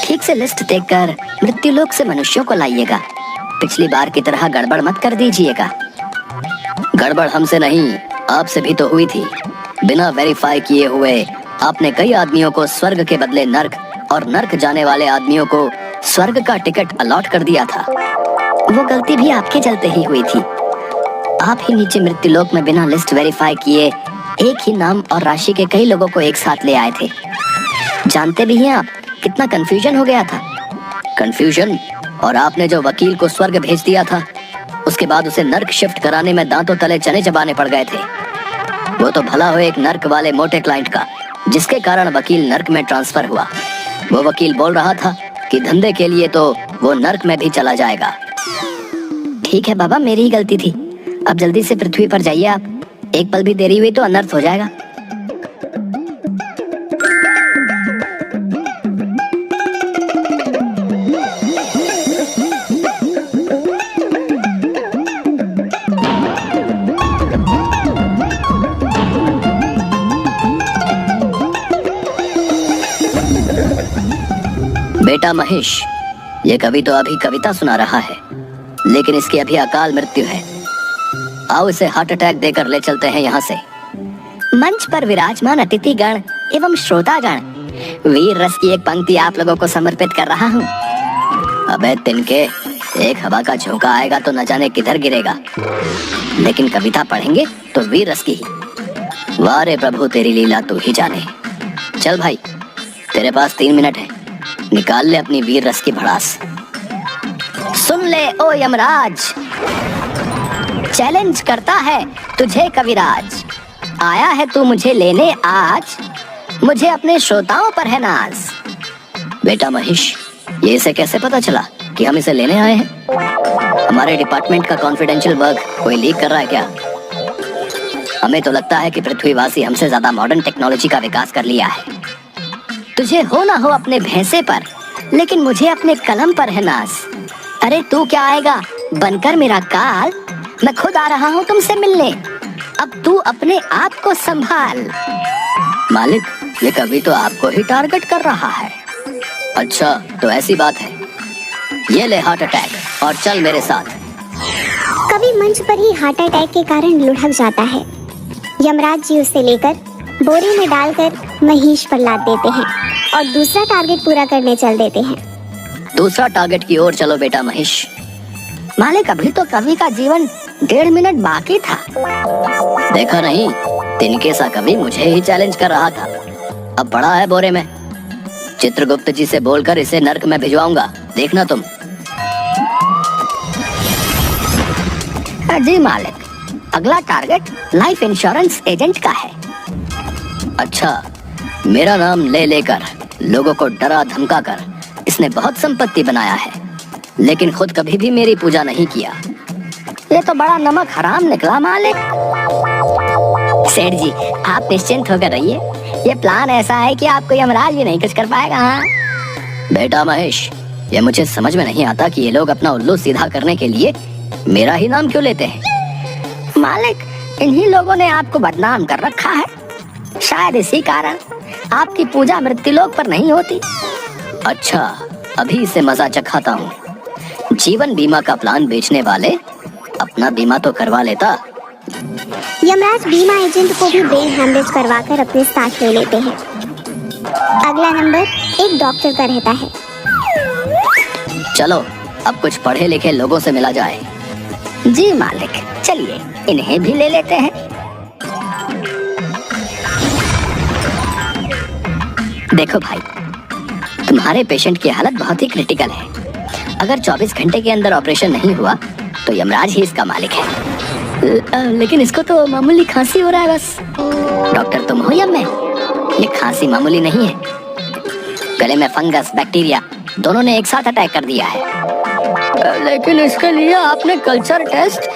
ठीक से लिस्ट देखकर मृत्युलोक से मनुष्यों को लाइएगा। पिछली बार की तरह गड़बड़ मत कर दीजिएगा। गड़बड़ हमसे नहीं, आपसे भी तो हुई थी। बिना वेरीफाई किए हुए आपने कई आदमियों को स्वर्ग के बदले नर्क और नर्क जाने वाले आदमियों को स्वर्ग का टिकट अलॉट कर दिया था। वो गलती भी आपके चलते ही हुई थी। आप ही नीचे मृत्युलोक में बिना लिस्ट वेरीफाई किए एक ही नाम और राशि के कई लोगों को एक साथ ले आए थे। जानते भी हैं आप कितना कंफ्यूजन हो गया था। कंफ्यूजन? और आपने जो वकील को स्वर्ग भेज दिया था, उसके बाद उसे नर्क शिफ्ट कराने में दांतों तले चने चबाने पड़ गए थे। वो तो भला हो एक नर्क वाले मोटे क्लाइंट का, जिसके कारण वकील नर्क में ट्रांसफर हुआ। वो वकील बोल रहा था कि धंधे के लिए तो वो नर्क में भी चला जाएगा। ठीक है बाबा, मेरी ही गलती थी। अब जल्दी से पृथ्वी पर जाइए आप। एक पल भी देरी हुई तो अनर्थ हो जाएगा। बेटा महेश, ये कवि तो अभी कविता सुना रहा है, लेकिन इसकी अभी अकाल मृत्यु है। आओ इसे हार्ट अटैक देकर ले चलते हैं यहाँ से। मंच पर विराजमान अतिथिगण एवं श्रोतागण, वीर रस की एक पंक्ति आप लोगों को समर्पित कर रहा हूँ। अबे तिनके, एक हवा का झोंका आएगा तो न जाने किधर गिरेगा, लेकिन कविता पढ़ेंगे तो वीर रस की ही। वाह रे प्रभु, तेरी लीला तू ही जाने। चल भाई, तेरे पास 3 मिनट है, निकाल ले अपनी वीर रस की भड़ास। सुन ले ओ यमराज, चैलेंज करता है तुझे कविराज। आया है तू मुझे लेने आज, मुझे अपने श्रोताओं पर है नाज। बेटा महेश, ये इसे कैसे पता चला कि हम इसे लेने आए हैं? हमारे डिपार्टमेंट का कॉन्फिडेंशियल वर्क कोई लीक कर रहा है क्या? हमें तो लगता है कि पृथ्वीवासी हमसे ज्यादा मॉडर्न टेक्नोलॉजी का विकास कर लिया है। तुझे हो ना हो अपने भैंसे पर, लेकिन मुझे अपने कलम पर है नाज। अरे तू क्या आएगा बनकर मेरा काल, मैं खुद आ रहा हूँ तुमसे मिलने। अब तू अपने आप को संभाल। मालिक, ये कवि तो आपको ही टारगेट कर रहा है। अच्छा तो ऐसी बात है, ये ले हार्ट अटैक और चल मेरे साथ। कवि मंच पर ही हार्ट अटैक के कारण लुढ़क जाता है। यमराज जी उसे लेकर बोरे में डालकर महेश पर लाद देते हैं और दूसरा टारगेट पूरा करने चल देते हैं। दूसरा टारगेट की ओर चलो बेटा महेश। मालिक, अभी तो कवि का जीवन 1.5 मिनट बाकी था। देखा नहीं, तिनके सा कवि मुझे ही चैलेंज कर रहा था। अब पड़ा है बोरे में। चित्रगुप्त जी से बोलकर इसे नर्क में भिजवाऊंगा, देखना तुम। जी मालिक, अगला टारगेट लाइफ इंश्योरेंस एजेंट का है। अच्छा, मेरा नाम ले लेकर लोगों को डरा धमका कर इसने बहुत संपत्ति बनाया है, लेकिन खुद कभी भी मेरी पूजा नहीं किया। ये तो बड़ा नमक हराम निकला मालिक। सेठ जी, आप निश्चिंत होकर रहिए, ये प्लान ऐसा है कि आपको यमराज भी नहीं कुछ कर पाएगा। हाँ बेटा महेश, ये मुझे समझ में नहीं आता कि ये लोग अपना उल्लू सीधा करने के लिए मेरा ही नाम क्यों लेते हैं। मालिक, इन्हीं लोगों ने आपको बदनाम कर रखा है। शायद इसी कारण आपकी पूजा मृत्युलोक पर नहीं होती। अच्छा, अभी इसे मजा चखाता हूँ। जीवन बीमा का प्लान बेचने वाले अपना बीमा तो करवा लेता। यमराज बीमा एजेंट को भी ब्रेन हैमरेज करवाकर अपने साथ ले लेते हैं। अगला नंबर एक डॉक्टर का रहता है। चलो अब कुछ पढ़े लिखे लोगों से मिला जाए। जी मालिक, चलिए इन्हें भी ले लेते हैं। देखो भाई, तुम्हारे पेशेंट की हालत बहुत ही क्रिटिकल है। अगर 24 घंटे के अंदर ऑपरेशन नहीं हुआ तो यमराज ही इसका मालिक है। लेकिन इसको तो मामूली खांसी हो रहा है बस। डॉक्टर तुम हो या मैं? ये खांसी मामूली नहीं है, गले में फंगस बैक्टीरिया दोनों ने एक साथ अटैक कर दिया है। लेकिन इसके लिए आपने culture test,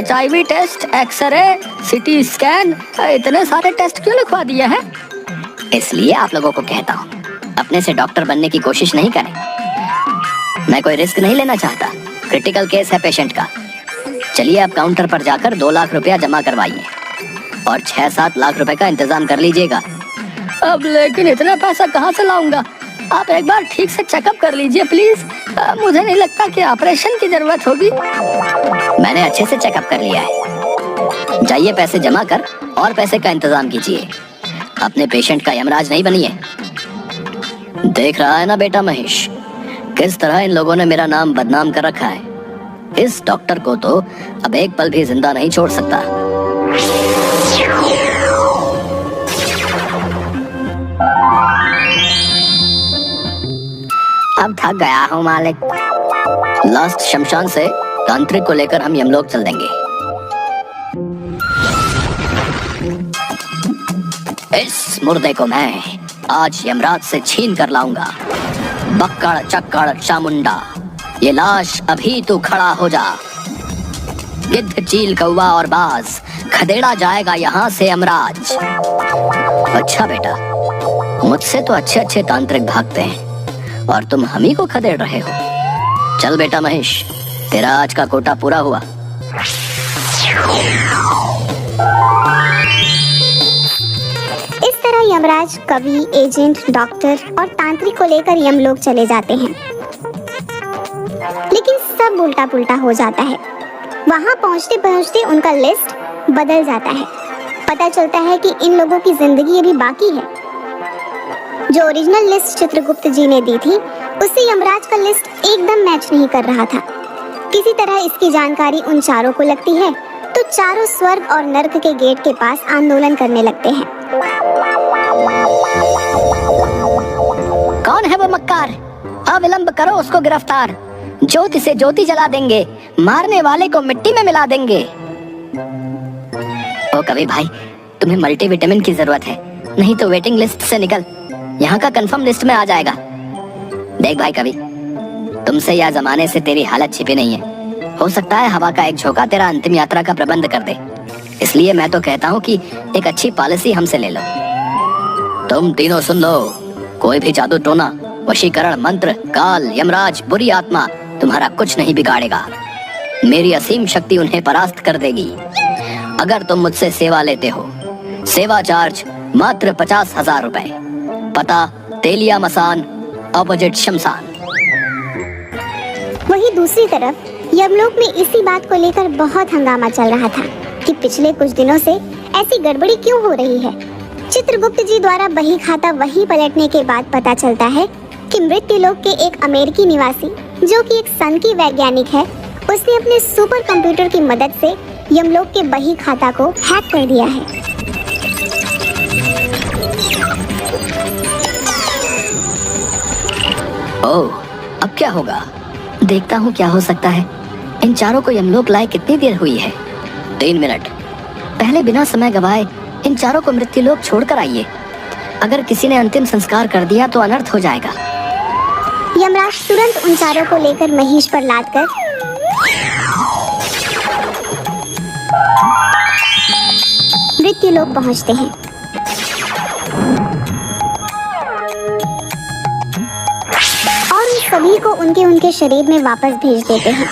HIV test, x-ray, CT scan, इतने सारे टेस्ट क्यों लिखवा दिए हैं? इसलिए आप लोगों को कहता हूँ, अपने से डॉक्टर बनने की कोशिश नहीं करें। मैं कोई रिस्क नहीं लेना चाहता, क्रिटिकल केस है पेशेंट का। चलिए आप काउंटर पर जाकर 2 लाख रुपया जमा करवाइए और 6-7 लाख रुपए का इंतजाम कर लीजिएगा। अब लेकिन इतना पैसा कहाँ से लाऊंगा? आप एक बार ठीक से चेकअप कर लीजिए प्लीज। मुझे नहीं लगता कि ऑपरेशन की जरूरत होगी। मैंने अच्छे से चेकअप कर लिया है। जाइए पैसे जमा कर और पैसे का इंतजाम कीजिए। अपने पेशेंट का यमराज नहीं बनिए। देख रहा है ना बेटा महेश, किस तरह इन लोगों ने मेरा नाम बदनाम कर रखा है। इस डॉक्टर को तो अब एक पल भी जिंदा नहीं छोड़ सकता। अब थक गया हूँ मालिक। लास्ट शमशान से तांत्रिक को लेकर हम यमलोक चल देंगे। इस मुर्दे को मैं आज यमराज से छीन कर लाऊंगा। बक्कड़ चक्कड़ चामुंडा, ये लाश अभी तू खड़ा हो जा। गिद्ध चील कौवा और बाज, खदेड़ा जाएगा यहाँ से यमराज। अच्छा बेटा, मुझसे तो अच्छे अच्छे तांत्रिक भागते हैं और तुम हम ही को खदेड़ रहे हो। चल बेटा महेश, तेरा आज का कोटा पूरा हुआ। इस तरह यमराज कवि, एजेंट, डॉक्टर और तांत्रिक को लेकर यमलोक चले जाते हैं। लेकिन सब उल्टा पुल्टा हो जाता है। वहां पहुंचते पहुंचते उनका लिस्ट बदल जाता है। पता चलता है कि इन लोगों की जिंदगी अभी बाकी है। जो ओरिजिनल लिस्ट चित्रगुप्त जी ने दी थी, उससे यमराज का लिस्ट एकदम मैच नहीं कर रहा था। किसी तरह इसकी जानकारी उन चारों को लगती है, तो चारों स्वर्ग और नर्क के गेट के पास आंदोलन करने लगते हैं। कौन है वो मक्कार? अविलंब करो उसको गिरफ्तार। ज्योति से ज्योति जला देंगे, मारने वाले को मिट्टी में मिला देंगे। ओ कवि भाई, तुम्हें मल्टीविटामिन की जरूरत है, नहीं तो वेटिंग लिस्ट से निकल। यहाँ का कंफर्म लिस्ट में आ जाएगा। देख भाई कवि, तुमसे या जमाने से तेरी हालत छिपी नहीं है। हो सकता है हवा का एक झोंका तेरा अंतिम यात्रा का प्रबंध कर दे। इसलिए मैं तो कहता हूँ कि एक अच्छी पॉलिसी हमसे ले लो। तुम तीनों सुन लो, कोई भी जादू टोना, वशीकरण मंत्र, काल, यमराज, बुरी आत्मा तुम्हारा कुछ नहीं बिगाड़ेगा। मेरी असीम शक्ति उन्हें परास्त कर देगी। अगर तुम मुझसे सेवा लेते हो, सेवा चार्ज मात्र 50,000 रुपए। पता तेलिया मसान, अपोजिट शमशान। वहीं दूसरी तरफ यमलोक में इसी बात को लेकर बहुत हंगामा चल रहा था कि पिछले कुछ दिनों से ऐसी गड़बड़ी क्यों हो रही है। चित्रगुप्त जी द्वारा बही खाता वहीं पलटने के बाद पता चलता है कि मृत्युलोक के एक अमेरिकी निवासी, जो कि एक सन की वैज्ञानिक है, उसने अपने सुपर कंप्यूटर की मदद से यमलोक के बही खाता को हैक कर दिया है। ओह, अब क्या होगा? देखता हूँ क्या हो सकता है। इन चारों को यमलोक लाए कितनी देर हुई है? 3 मिनट। पहले बिना समय गवाए इन चारों को मृत्युलोक छोड़कर आइए। अगर किसी ने अंतिम संस्कार कर दिया तो अनर्थ हो जाएगा। यमराज तुरंत उन चारों को लेकर महेश पर लाद कर मृत्युलोक पहुंचते हैं। और उन सभी को उनके शरीर में वापस भेज देते हैं।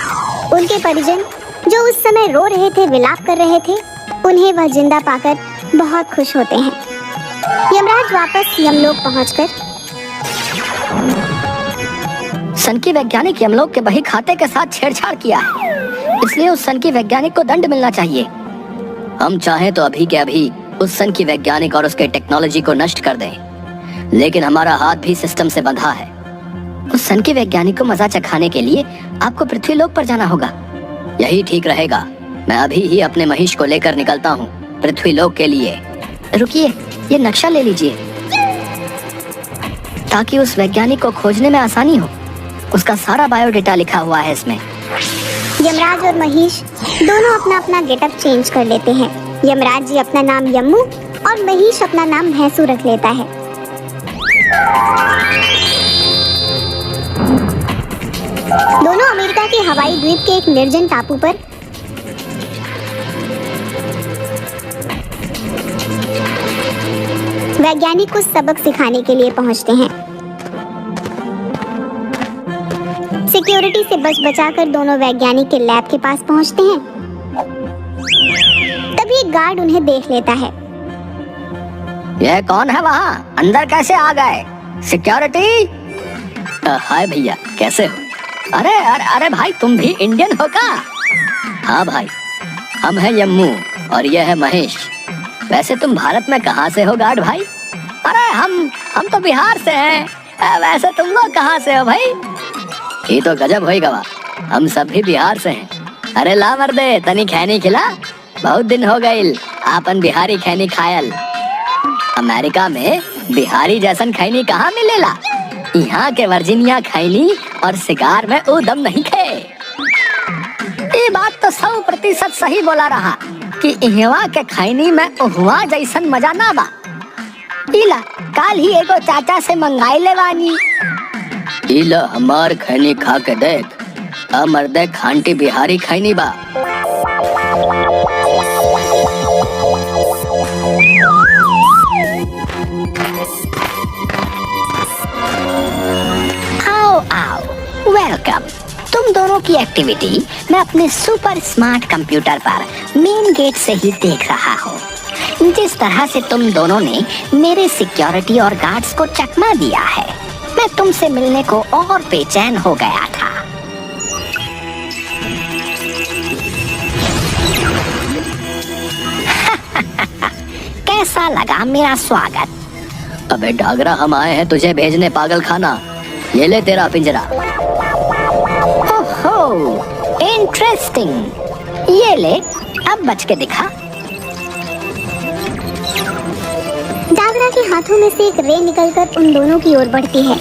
उनके परिजन, जो उस समय रो रहे थे, विलाप कर रहे थे, उन्हें वह जिंदा पाकर बहुत खुश होते हैं। यमराज वापस यमलोक पहुंचकर सन की वैज्ञानिक यमलोक के बही खाते के साथ छेड़छाड़ किया है, इसलिए उस सन की वैज्ञानिक को दंड मिलना चाहिए। हम चाहें तो अभी के अभी उस सन की वैज्ञानिक और उसके टेक्नोलॉजी को नष्ट कर दें, लेकिन हमारा हाथ भी सिस्टम से बंधा है। उस सन की वैज्ञानिक को मजा चखाने के लिए आपको पृथ्वीलोक पर जाना होगा। यही ठीक रहेगा। मैं अभी ही अपने महेश को लेकर निकलता हूँ पृथ्वीलोक के लिए। रुकिए, ये नक्शा ले लीजिए ताकि उस वैज्ञानिक को खोजने में आसानी हो। उसका सारा बायोडेटा लिखा हुआ है इसमें। यमराज और महेश दोनों अपना अपना गेटअप चेंज कर लेते हैं। यमराज जी अपना नाम यम्मू और महेश अपना नाम भैंसू रख लेता है। दोनों अमेरिका के हवाई द्वीप के एक निर्जन टापू पर वैज्ञानिक को सबक सिखाने के लिए पहुंचते हैं। सिक्योरिटी से बच बचाकर दोनों वैज्ञानिक के लैब के पास पहुंचते हैं। तभी एक गार्ड उन्हें देख लेता है। यह कौन है वहाँ? अंदर कैसे आ गए? सिक्योरिटी! हाय भैया, कैसे हो? अरे अरे अरे भाई, तुम भी इंडियन हो का? हाँ भाई, हम हैं यम्मू और यह है महेश। वैसे तुम भारत में कहाँ से हो गार्ड भाई? अरे हम तो बिहार से हैं। वैसे तुम लोग कहाँ से हो भाई? ये तो गजब होई गवा, हम सब भी बिहार से हैं। अरे ला मर्दे, तनी खैनी खिला। बहुत दिन हो गईल आपन बिहारी खैनी खायल। अमेरिका में बिहारी जैसन खैनी कहाँ मिलेला? यहाँ के वर्जीनिया खैनी और सिगार में उदम नहीं खे। ये बात तो 100% सही बोला रहा कि इहवा के खैनी में उहवा जैसन मजा ना बा। इला काल ही एगो चाचा से मंगाई ले बानी। इला हमार खैनी खा के देख, मर्दे खांटी बिहारी खैनी बा। आओ, वेलकम। तुम दोनों की एक्टिविटी मैं अपने सुपर स्मार्ट कंप्यूटर पर मेन गेट से ही देख रहा हूँ। जिस तरह से तुम दोनों ने मेरे सिक्योरिटी और गार्ड्स को चकमा दिया है, मैं तुमसे मिलने को और बेचैन हो गया था। कैसा लगा मेरा स्वागत? अबे डागरा, हम आए हैं तुझे भेजने पागल खाना। ये ले तेरा पिंजरा। ओहो, इंटरेस्टिंग। ये ले, अब बच के दिखा। डागरा के हाथों में से एक रे निकलकर उन दोनों की ओर बढ़ती है,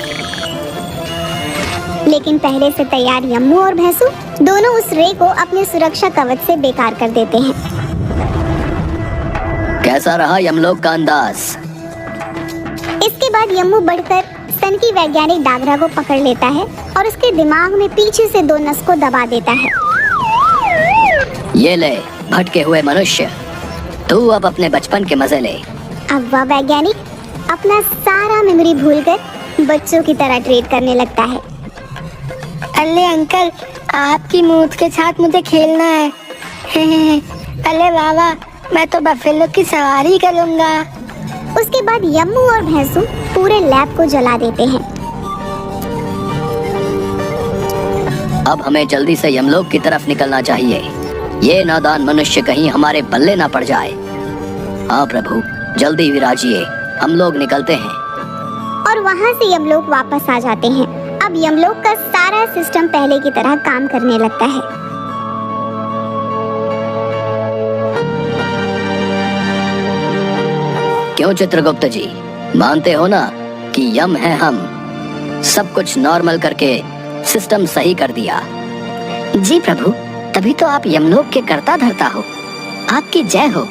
लेकिन पहले से तैयार यम्मू और भैंसू दोनों उस रे को अपने सुरक्षा कवच से बेकार कर देते हैं। कैसा रहा यमलोक का अंदाज? इसके बाद यम्मू बढ़कर सनकी वैज्ञानिक डागरा को पकड़ लेता है और उसके दिमाग में पीछे से 2 नस को दबा देता है। ये ले भटके हुए मनुष्य, तू अब अपने बचपन के मजे ले। अब वह वैज्ञानिक अपना सारा मेमोरी भूलकर बच्चों की तरह ट्रीट करने लगता है। अरे अंकल, आपकी मूत के साथ मुझे खेलना है। अरे बाबा, मैं तो बफेलो की सवारी करूंगा। उसके बाद यम्मू और भैंसू पूरे लैब को जला देते हैं। अब हमें जल्दी से यमलोक की तरफ निकलना चाहिए। ये नादान मनुष्य कहीं हमारे पल्ले ना पड़ जाए। हाँ प्रभु, जल्दी विराजिए, हम लोग निकलते हैं। और वहाँ से यमलोक वापस आ जाते हैं। अब यमलोक का सारा सिस्टम पहले की तरह काम करने लगता है। क्यों चित्रगुप्त जी, मानते हो ना कि यम है हम? सब कुछ नॉर्मल करके सिस्टम सही कर दिया। जी प्रभु, तभी तो आप यमलोक के कर्ता धर्ता हो। आपकी जय हो।